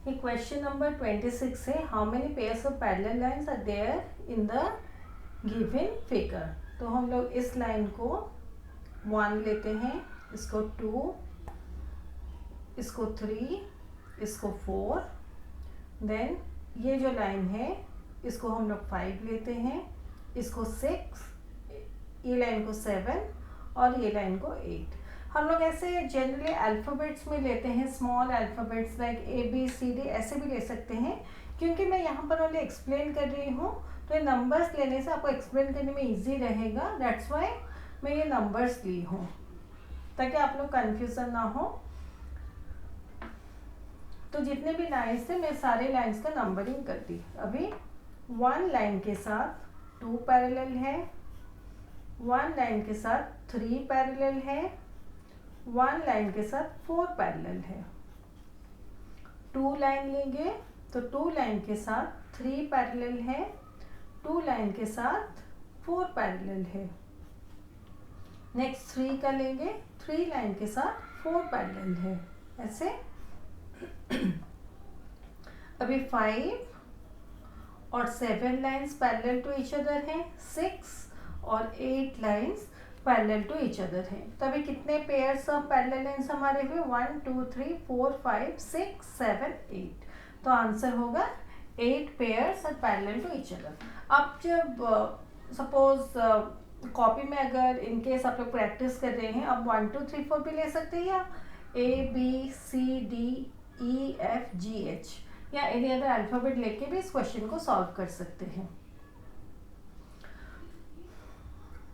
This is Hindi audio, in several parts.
ये क्वेश्चन नंबर 26 है, how many pairs of parallel lines are there in the given figure. तो हम लोग इस लाइन को 1 लेते हैं, इसको 2, इसको 3, इसको 4, देन ये जो लाइन है इसको हम लोग 5 लेते हैं, इसको 6, ये लाइन को 7 और ये लाइन को 8। हम लोग ऐसे जनरली अल्फ़ाबेट्स में लेते हैं, स्मॉल अल्फ़ाबेट्स लाइक ABCD ऐसे भी ले सकते हैं, क्योंकि मैं यहाँ पर ओनली एक्सप्लेन कर रही हूँ तो ये नंबर्स लेने से आपको एक्सप्लेन करने में इजी रहेगा। दैट्स वाई मैं ये नंबर्स ली हूँ ताकि आप लोग कन्फ्यूज़न ना हो। तो जितने भी लाइन्स थे मैं सारे लाइन्स का नंबरिंग कर दी। अभी 1 लाइन के साथ 2 पैरेलल है, 1 लाइन के साथ 3 पैरेलल है, 1 लाइन के साथ 4 पैरेलल है। 2 लाइन लेंगे तो 2 लाइन के साथ 3 पैरेलल है, 2 लाइन के साथ 4 पैरेलल है। नेक्स्ट 3 का लेंगे, 3 लाइन के साथ 4 पैरेलल है, ऐसे। अभी 5 और 7 lines parallel to each other हैं, 6 और 8 lines parallel to each other हैं। तो अभी कितने पेयर्स ऑफ पैरेलल लाइन्स हमारे हुए? 1 2 3 4 5 6 7 8। तो आंसर होगा 8 pairs are parallel to each other. अब जब सपोज कॉपी में अगर इनकेस आप लोग प्रैक्टिस कर रहे हैं, अब 1 2 3 4 भी ले सकते हैं, या ABCDEFGH या एनी अदर अल्फ़ाबेट लेके भी इस क्वेश्चन को सॉल्व कर सकते हैं।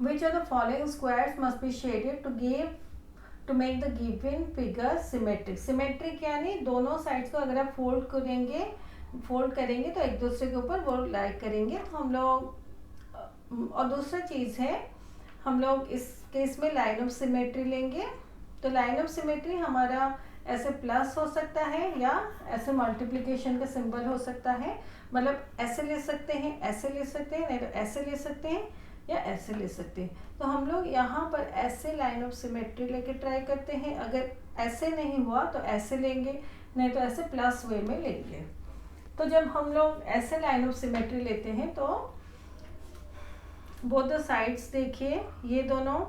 Which of the following squares must be shaded to make the given figure symmetric? Symmetric यानी दोनों साइड्स को अगर आप फोल्ड करेंगे तो एक दूसरे के ऊपर वो लाइक करेंगे। तो हम लोग और दूसरा चीज़ है, हम लोग इस केस में लाइन ऑफ सिमेट्री लेंगे। तो लाइन ऑफ सिमेट्री हमारा ऐसे प्लस हो सकता है या ऐसे मल्टीप्लिकेशन का सिंबल हो सकता है, मतलब ऐसे ले सकते हैं, ऐसे ले सकते हैं, नहीं तो ऐसे ले सकते हैं या ऐसे ले सकते हैं। तो हम लोग यहाँ पर ऐसे लाइन ऑफ सिमेट्री लेके ट्राई करते हैं। अगर ऐसे नहीं हुआ तो ऐसे लेंगे, नहीं तो ऐसे प्लस वे में लेंगे। तो जब हम लोग ऐसे लाइन ऑफ सिमेट्री लेते हैं तो बोथ द साइड्स देखिए, ये दोनों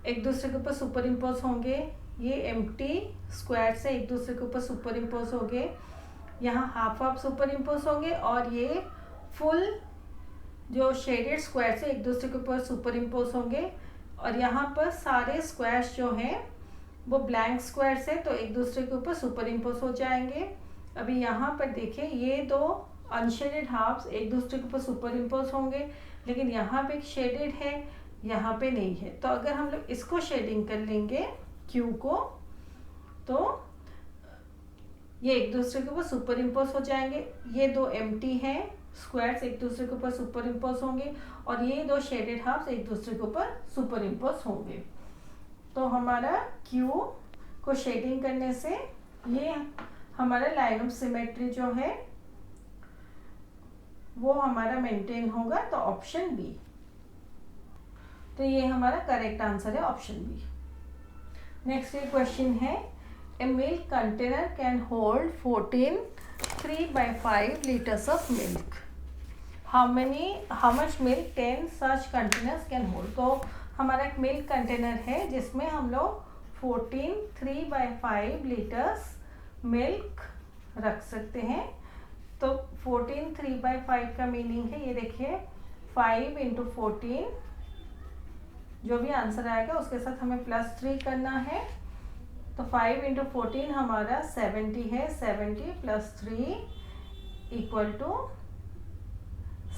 एक दूसरे के ऊपर सुपर इम्पोज होंगे, ये एम्प्टी स्क्वायर से एक दूसरे के ऊपर सुपर इम्पोज होंगे, यहाँ हाफ हाफ सुपर इम्पोज होंगे, और ये फुल जो शेडेड स्क्वायर से एक दूसरे के ऊपर सुपर इम्पोज होंगे। और यहाँ पर सारे स्क्वायर्स जो हैं वो ब्लैंक स्क्वायर से तो एक दूसरे के ऊपर सुपर इम्पोज हो जाएंगे। अभी यहाँ पर देखिए, ये दो अनशेडेड हाफ्स एक दूसरे के ऊपर सुपर इम्पोज होंगे, लेकिन यहाँ पे एक शेडेड है, यहाँ पे नहीं है। तो अगर हम लोग इसको शेडिंग कर लेंगे क्यू को, तो ये एक दूसरे के ऊपर सुपर इम्पोज हो जाएंगे। ये दो एम्प्टी हैं स्क्वायर्स एक दूसरे के ऊपर सुपर इम्पोज होंगे, और ये दो शेडेड हाफ्स एक दूसरे के ऊपर सुपर इम्पोज होंगे। तो हमारा क्यू को शेडिंग करने से ये हमारा लाइन ऑफ सिमेट्री जो है वो हमारा मेंटेन होगा। तो ऑप्शन बी, तो ये हमारा करेक्ट आंसर है, ऑप्शन बी। नेक्स्ट ये क्वेश्चन है, a milk container can hold 14 3/5 liters of milk. How much milk 10 such containers can hold? तो हमारा एक मिल्क कंटेनर है जिसमें हम लोग 14 3/5 लीटर्स मिल्क रख सकते हैं। तो 14 3/5 का मीनिंग है, ये देखिए 5 × 14, जो भी आंसर आएगा उसके साथ हमें +3 करना है। तो 5 × 14 हमारा 70 है, 70 + 3 =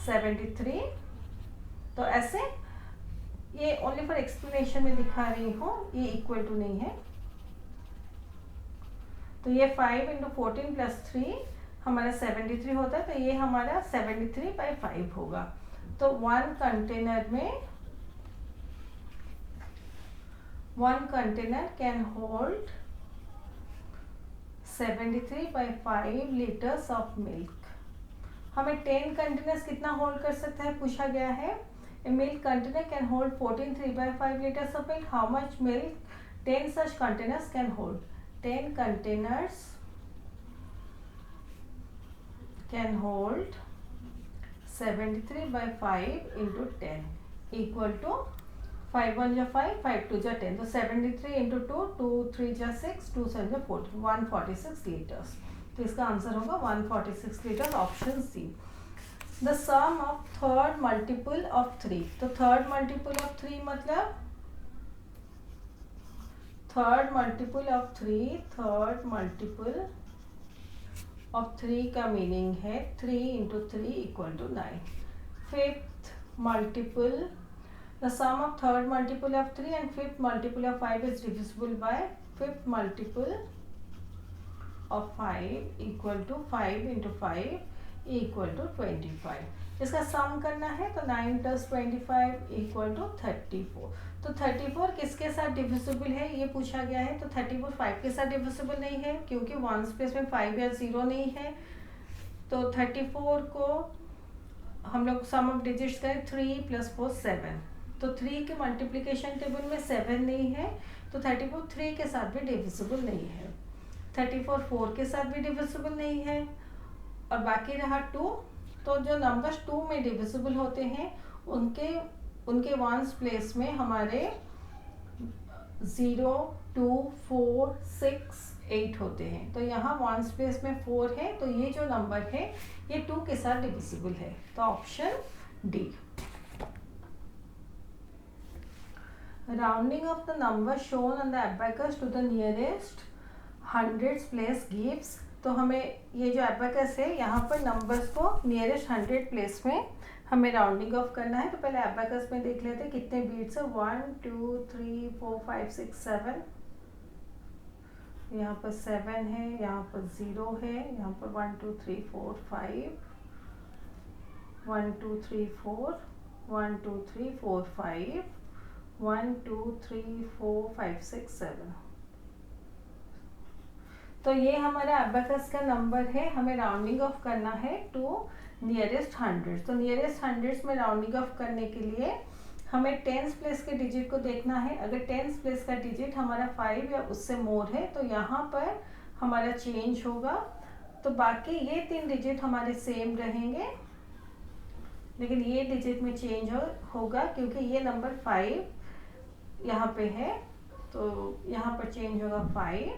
73। तो ऐसे ये ओनली फॉर एक्सप्लेनेशन में दिखा रही हूँ, ये इक्वल टू नहीं है। तो ये 5 × 14 + 3 हमारा 73 होता है, तो ये हमारा 73/5 होगा। तो 1 container can hold 73/5 litres of milk. हमें 10 कंटेनर्स कितना होल्ड कर सकता है पूछा गया है। A milk container can hold 14 3/5 litres of milk. How much milk 10 such containers can hold? 10 containers can hold 73 by 5 into 10 equal to 5 1 जा 5, 5 2 जा 10, तो 73 into 2, 2 3 जा 6, 2 7 जा 14, 146 लीटर्स। तो इसका आंसर होगा 146 litres, option C. The sum of third multiple of 3, तो थर्ड मल्टीपल ऑफ 3 मतलब थर्ड मल्टीपल ऑफ 3 का मीनिंग है 3 into 3 equal to 9। Fifth multiple, the sum of third multiple of 3 and fifth multiple of 5 is divisible by fifth multiple of 5 equal to 5 into 5 equal to 25। इसका सम करना है तो 9 + 25 equal to 34। तो 34 किसके साथ डिविजिबल है ये पूछा गया है, तो 34 5 के साथ डिविजिबल नहीं है क्योंकि 1s प्लेस में 5 या 0 नहीं है। तो 34 को हम लोग सम ऑफ डिजिट्स करें 3 + 4 7, तो 3 के मल्टीप्लिकेशन टेबल में 7 नहीं है, तो 34 3 के साथ भी डिविजिबल नहीं है। 34 4 के साथ भी डिविजिबल नहीं है, और बाकी रहा 2। तो जो नंबर्स 2 में डिविजिबल होते हैं उनके वंस प्लेस में हमारे 0 2 4 6 8 होते हैं। तो यहाँ वंस प्लेस में 4 है, तो ये जो नंबर है ये 2 के साथ डिविजिबल है, तो option D. Rounding off the number shown on the abacus to the nearest hundreds place gives, तो हमें ये जो एबाकस है यहाँ पर नंबर्स को नियरेस्ट 100 प्लेस में हमें राउंडिंग ऑफ करना है। तो पहले एबाकस में देख लेते हैं कितने बीट्स है, 1 2 3 4 5 6 7, यहाँ पर 7 है, यहाँ पर 0 है, यहाँ पर 1 2 3 4 5, 1 2 3 4, 1 2 3 4 5, 1 2 3 4 5 6 7। तो ये हमारा एबाकस का नंबर है, हमें राउंडिंग ऑफ करना है टू नियरेस्ट हंड्रेड्स। तो नियरेस्ट हंड्रेड्स में राउंडिंग ऑफ करने के लिए हमें टेंस प्लेस के डिजिट को देखना है। अगर टेंस प्लेस का डिजिट हमारा 5 या उससे मोर है तो यहाँ पर हमारा चेंज होगा, तो बाकी ये 3 डिजिट हमारे सेम रहेंगे, लेकिन ये डिजिट में चेंज होगा क्योंकि ये नंबर 5 यहाँ पे है, तो यहाँ पर चेंज होगा 5,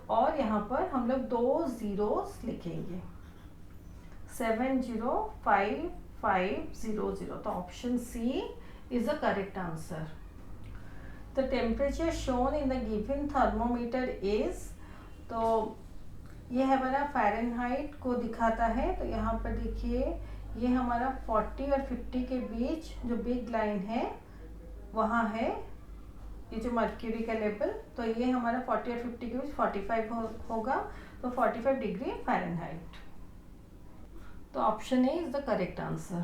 और यहाँ पर हम लोग 2 zeros लिखेंगे, 7 0 5 5 0 0। तो option C is the correct answer. The temperature shown in the given thermometer is, तो ये हमारा फ़ारेनहाइट को दिखाता है। तो यहाँ पर देखिए ये हमारा 40 और 50 के बीच जो बिग लाइन है वहाँ है ये जो मर्क्यूरी का लेवल, तो ये हमारा 40 और 50 के बीच 45 होगा, तो 45 डिग्री फ़ारेनहाइट। तो option A is the correct answer.